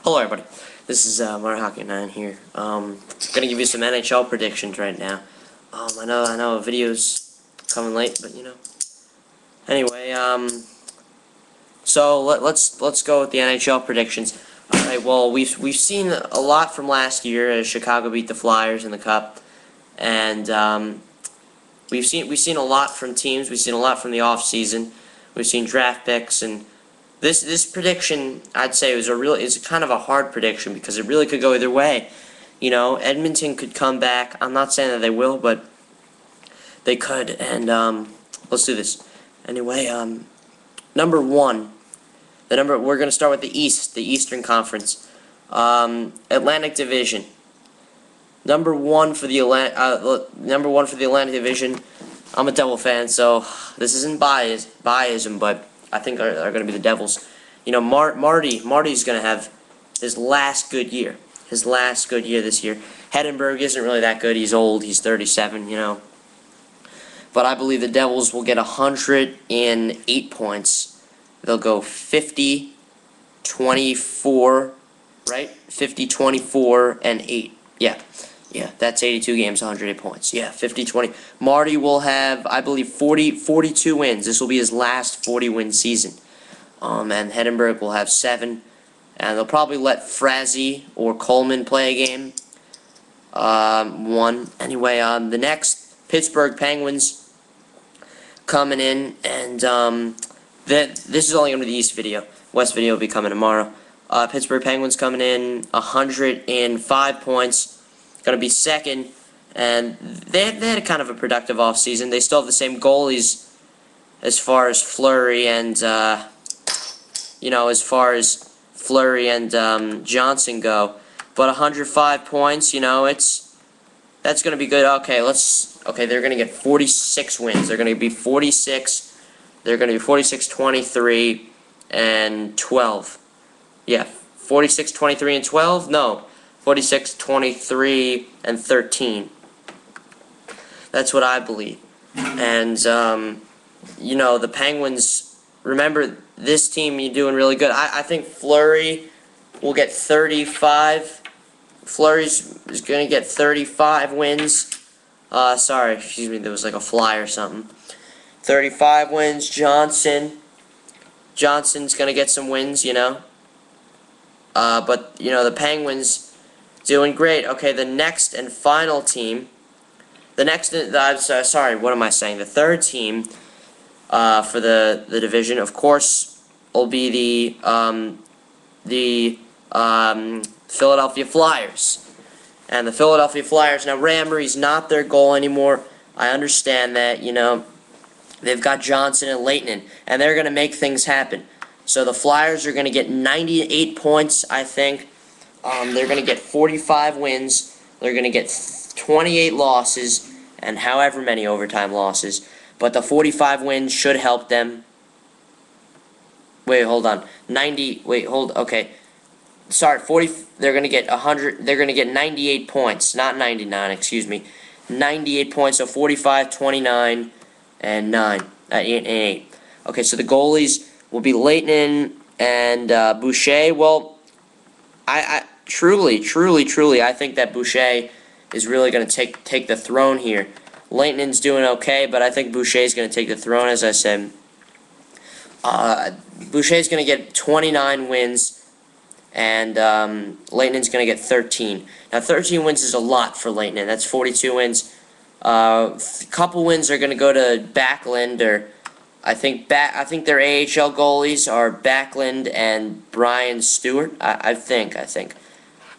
Hello everybody, this is Mario Hockey 9 here. Gonna give you some NHL predictions right now. I know a video's coming late, but you know. Anyway, so let's go with the NHL predictions. Alright, well we've seen a lot from last year as Chicago beat the Flyers in the Cup, and we've seen a lot from teams. We've seen a lot from the off season. We've seen draft picks, and this prediction, I'd say, is kind of a hard prediction because it really could go either way. You know, Edmonton could come back. I'm not saying that they will, but they could. And let's do this. Anyway, number one, we're gonna start with the East, the Eastern Conference, Atlantic Division. Number one for the Atlantic Division. I'm a Devil fan, so this isn't biasm, but I think are going to be the Devils. You know, Marty's going to have his last good year. His last good year this year. Heddenberg isn't really that good. He's old. He's 37, you know. But I believe the Devils will get 108 points. They'll go 50, 24, right? 50, 24, and 8. Yeah, that's 82 games, 108 points. Yeah, 50-20. Marty will have, I believe, 42 wins. This will be his last 40-win season. And Heddenberg will have 7. And they'll probably let Frazee or Coleman play a game. 1. Anyway, the next, Pittsburgh Penguins coming in. And this is only going to be the East video. West video will be coming tomorrow. Pittsburgh Penguins coming in, 105 points. Going to be second, and they had kind of a productive offseason. They still have the same goalies as far as Fleury and Johnson go. But 105 points, you know, that's going to be good. Okay, they're going to get 46 wins. They're going to be 46. They're going to be 46, 23, and 12. Yeah, 46, 23, and 12. No. 46, 23, and 13. That's what I believe. And, you know, the Penguins, remember, this team, you're doing really good. I think Fleury will get 35. Fleury's is going to get 35 wins. Sorry, excuse me, there was like a fly or something. 35 wins. Johnson's going to get some wins, you know. But, you know, the Penguins doing great. Okay, the next and final team. Sorry, what am I saying? The third team for the division, of course, will be the Philadelphia Flyers. And the Philadelphia Flyers, now Ramry's not their goal anymore. I understand that, you know. They've got Johnson and Leighton, and they're going to make things happen. So the Flyers are going to get 98 points, I think. They're going to get 45 wins. They're going to get 28 losses and however many overtime losses. But the 45 wins should help them. Wait, hold on. 90. Wait, hold. Okay. Sorry, 40. They're going to get 100. They're going to get 98 points, not 99. Excuse me. 98 points. So 45, 29, and 9. 8. Okay, so the goalies will be Leighton and Boucher. Well, I truly, I think that Boucher is really going to take the throne here. Leighton's doing okay, but I think Boucher's going to take the throne, as I said. Boucher's going to get 29 wins, and Leighton's going to get 13. Now, 13 wins is a lot for Leighton. That's 42 wins. A couple wins are going to go to Backlund, or I think their AHL goalies are Backlund and Brian Stewart. I think.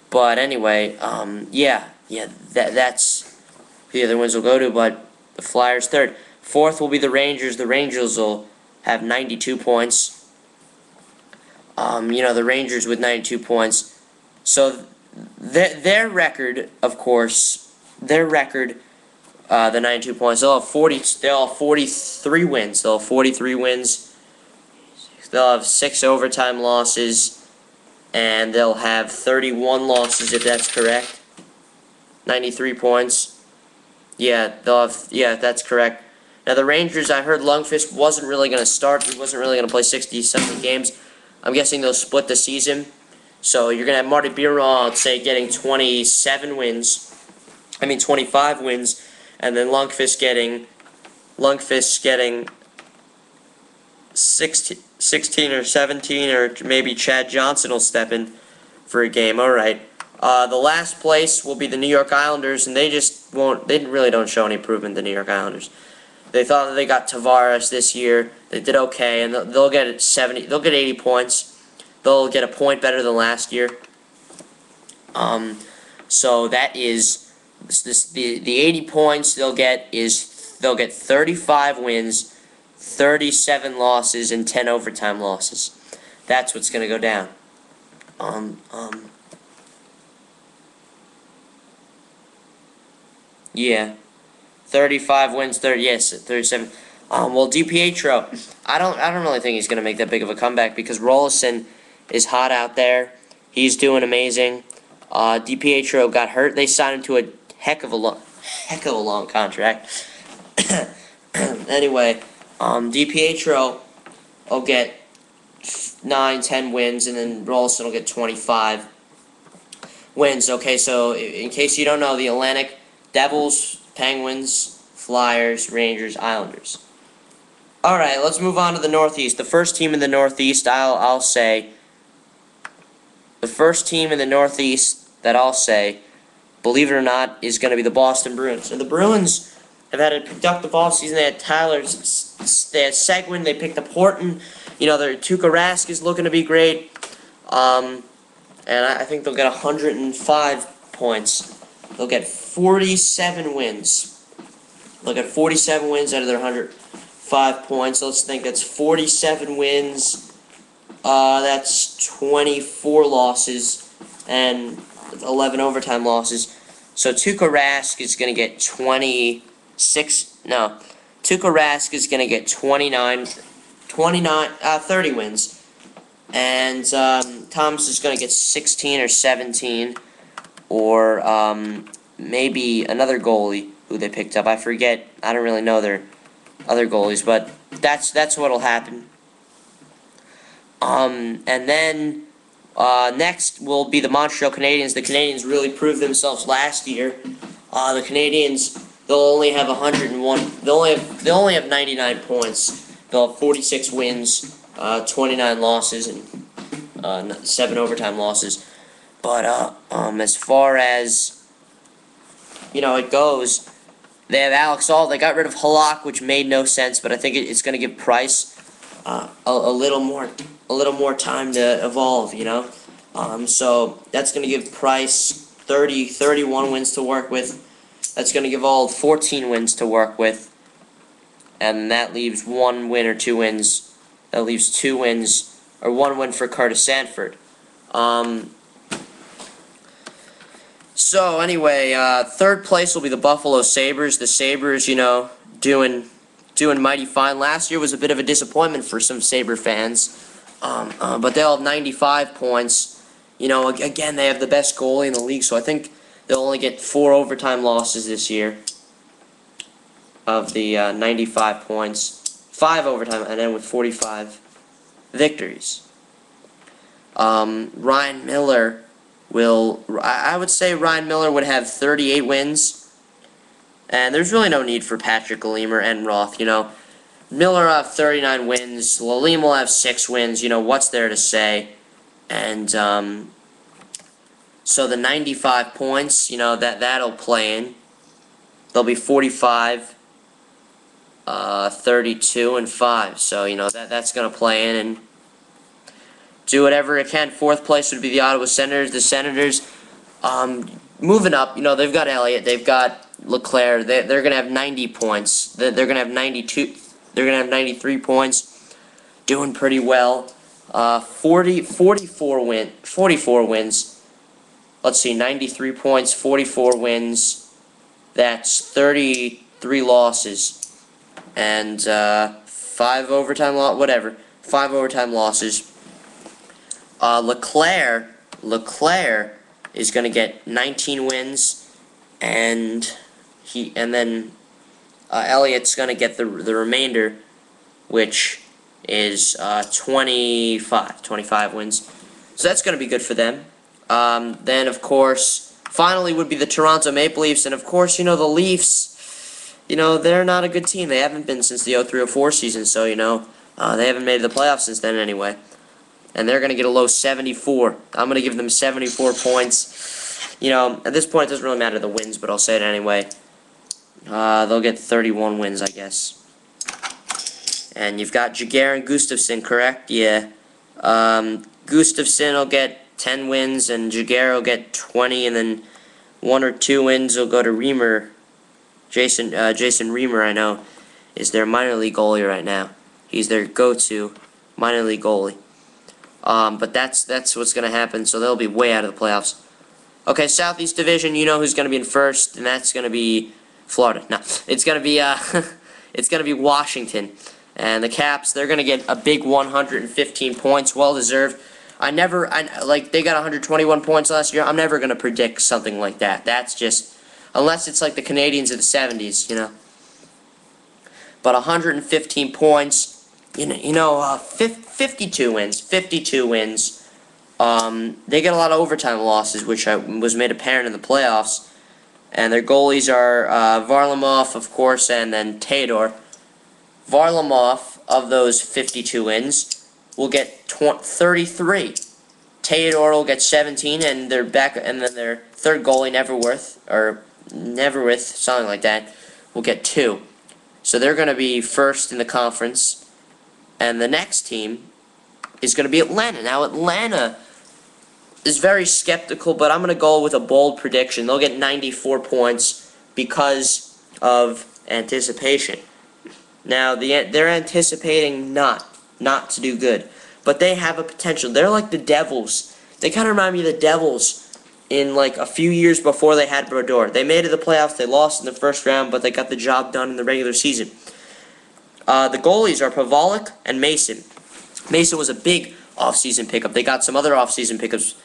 But anyway, that's who the other ones will go to. But the Flyers third. Fourth will be the Rangers. The Rangers will have 92 points. You know, the Rangers with 92 points. So their record, of course, the 92 points. They'll have 43 wins. They'll have 43 wins. They'll have 6 overtime losses. And they'll have 31 losses, if that's correct. 93 points. Yeah, that's correct. Now the Rangers, I heard Lundqvist wasn't really going to start. He wasn't really going to play 60-something games. I'm guessing they'll split the season. So you're going to have Marty Biron, say, getting 25 wins, and then Lundqvist getting 16 or 17, or maybe Chad Johnson will step in for a game. All right. The last place will be the New York Islanders, and they really don't show any improvement, the New York Islanders. They thought that they got Tavares this year. They did okay, and they'll get 80 points. They'll get a point better than last year. So that is the 80 points they'll get 35 wins, 37 losses, and 10 overtime losses. That's what's going to go down. Yeah. 35 wins, 37. Well, DiPietro, I don't really think he's going to make that big of a comeback because Rolison is hot out there. He's doing amazing. DiPietro got hurt. They signed him to a heck of a long contract. Anyway, DiPietro will get 9, 10 wins, and then Rolison will get 25 wins. Okay, so in case you don't know, the Atlantic: Devils, Penguins, Flyers, Rangers, Islanders. All right, let's move on to the Northeast. The first team in the Northeast, I'll say, believe it or not, is going to be the Boston Bruins. And the Bruins have had a productive offseason. They had they had Seguin, they picked up Horton. Their Tuukka Rask is looking to be great. And I think they'll get 105 points. They'll get 47 wins. They'll get 47 wins out of their 105 points. Let's think that's 47 wins. That's 24 losses and 11 overtime losses. So Tuukka Rask is going to get 30 wins. And Thomas is going to get 16 or 17. Or maybe another goalie who they picked up. I forget. I don't really know their other goalies, but that's what'll happen. And then next will be the Montreal Canadiens. The Canadiens really proved themselves last year. The Canadiens, they'll only have 101. They'll only have 99 points. They'll have 46 wins, 29 losses, and 7 overtime losses. But as far as it goes, they have Alex Ault. They got rid of Halak, which made no sense, but I think it's going to give Price a little more time to evolve. So that's going to give Price 31 wins to work with. That's going to give Ault 14 wins to work with, and that leaves 1 win or 2 wins. That leaves 2 wins or 1 win for Curtis Sanford. So anyway, third place will be the Buffalo Sabres. The Sabres, doing mighty fine. Last year was a bit of a disappointment for some Sabre fans, but they'll have 95 points. Again, they have the best goalie in the league, so I think they'll only get 4 overtime losses this year of the 95 points. 5 overtime, and then with 45 victories. Ryan Miller I would say Ryan Miller would have 38 wins, and there's really no need for Patrick Lalime or Enroth. Miller will have 39 wins, Lalime will have 6 wins. What's there to say? And so the 95 points, that'll play in. They'll be 45, 32, and 5. So that's gonna play in and do whatever it can. Fourth place would be the Ottawa Senators. The Senators, moving up, they've got Elliott, they've got Leclerc. They're going to have 90 points. They're going to have 92. They're going to have 93 points. Doing pretty well. 44 wins. Let's see, 93 points, 44 wins. That's 33 losses. And 5 overtime whatever. 5 overtime losses. Leclerc is going to get 19 wins, and then Elliott's going to get the remainder, which is 25 wins. So that's going to be good for them. Then, of course, finally would be the Toronto Maple Leafs. And, of course, the Leafs, they're not a good team. They haven't been since the 03-04 season. So, they haven't made the playoffs since then anyway. And they're going to get a low 74. I'm going to give them 74 points. At this point, it doesn't really matter the wins, but I'll say it anyway. They'll get 31 wins, I guess. And you've got Jaguar and Gustafsson, correct? Yeah. Gustafsson will get 10 wins, and Jaguar will get 20, and then 1 or 2 wins will go to Reimer. Jason Reimer, I know, is their minor league goalie right now. He's their go-to minor league goalie. But that's what's going to happen, so they'll be way out of the playoffs. Okay, Southeast Division, you know who's going to be in first, and that's going to be Florida. No, it's going to be it's going to be Washington. And the Caps, they're going to get a big 115 points, well deserved. They got 121 points last year. I'm never going to predict something like that. That's just, unless it's like the Canadians of the 70s, But 115 points, 52 wins. 52 wins. They get a lot of overtime losses, which was made apparent in the playoffs. And their goalies are Varlamov, of course, and then Tedor. Varlamov, of those 52 wins, will get 33. Tedor will get 17, and their third goalie, Neverwith, something like that, will get 2. So they're going to be first in the conference. And the next team is going to be Atlanta. Now, Atlanta is very skeptical, but I'm going to go with a bold prediction. They'll get 94 points because of anticipation. Now, they're anticipating not to do good, but they have a potential. They're like the Devils. They kind of remind me of the Devils in like a few years before they had Brodeur. They made it to the playoffs. They lost in the first round, but they got the job done in the regular season. The goalies are Pavelec and Mason. Mason was a big offseason pickup. They got some other offseason pickups,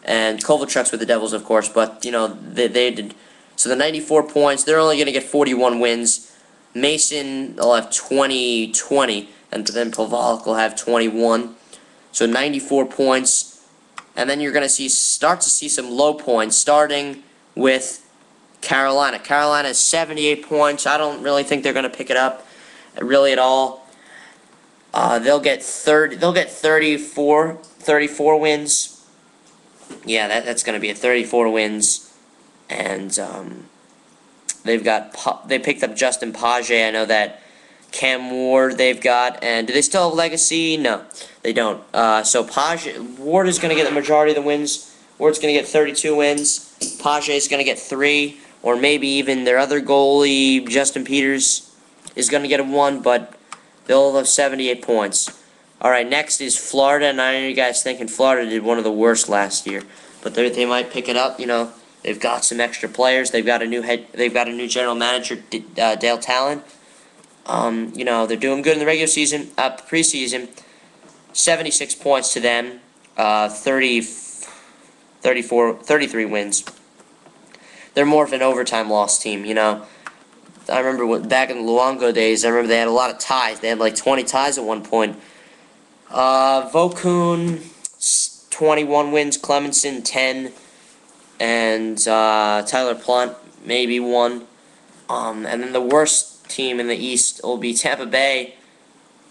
and Kovalchuk's with the Devils, of course, but, they did. So the 94 points, they're only going to get 41 wins. Mason will have 20, and then Pavelec will have 21. So 94 points. And then you're going to start to see some low points, starting with Carolina. Carolina has 78 points. I don't really think they're going to pick it up, really, at all. They'll get 34 wins. Yeah, that's going to be 34 wins. And they picked up Justin Page. I know that. Cam Ward they've got. And do they still have Legacy? No, they don't. So Ward is going to get the majority of the wins. Ward's going to get 32 wins. Page is going to get 3. Or maybe even their other goalie, Justin Peters, is going to get a 1. But they'll have 78 points. Alright, next is Florida. And I know you guys thinking Florida did one of the worst last year. But they might pick it up, They've got some extra players. They've got a new general manager, Dale Talon. They're doing good in the regular season, preseason. 76 points to them. 33 wins. They're more of an overtime loss team, I remember back in the Luongo days, I remember they had a lot of ties. They had like 20 ties at one point. Vokun, 21 wins. Clemenson, 10. And Tyler Plunt, maybe 1. And then the worst team in the East will be Tampa Bay.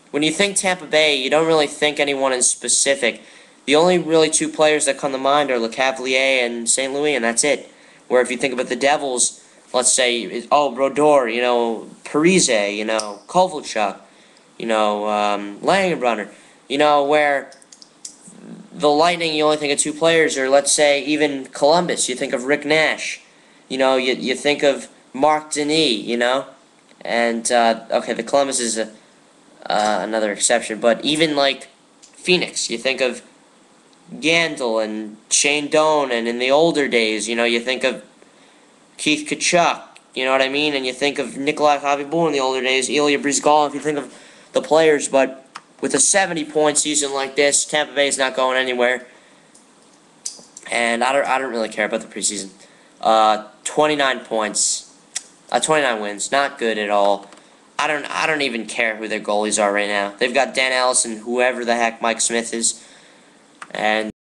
When you think Tampa Bay, you don't really think anyone in specific. The only really 2 players that come to mind are LeCavalier and St. Louis, and that's it. Where if you think about the Devils, let's say, Brodeur, Parise, Kovalchuk, Langenbrunner, where the Lightning, you only think of 2 players, or let's say even Columbus, you think of Rick Nash, you think of Mark Denis, and, okay, the Columbus is another exception, but even like Phoenix, you think of Gandil and Shane Doan, and in the older days, you think of Keith Tkachuk, you know what I mean, and you think of Nikolai Khavibul in the older days, Ilya Brizgalov, if you think of the players, but with a 70-point season like this, Tampa Bay is not going anywhere, and I don't really care about the preseason. 29 points, 29 wins, not good at all. I don't even care who their goalies are right now. They've got Dan Ellis and whoever the heck Mike Smith is, and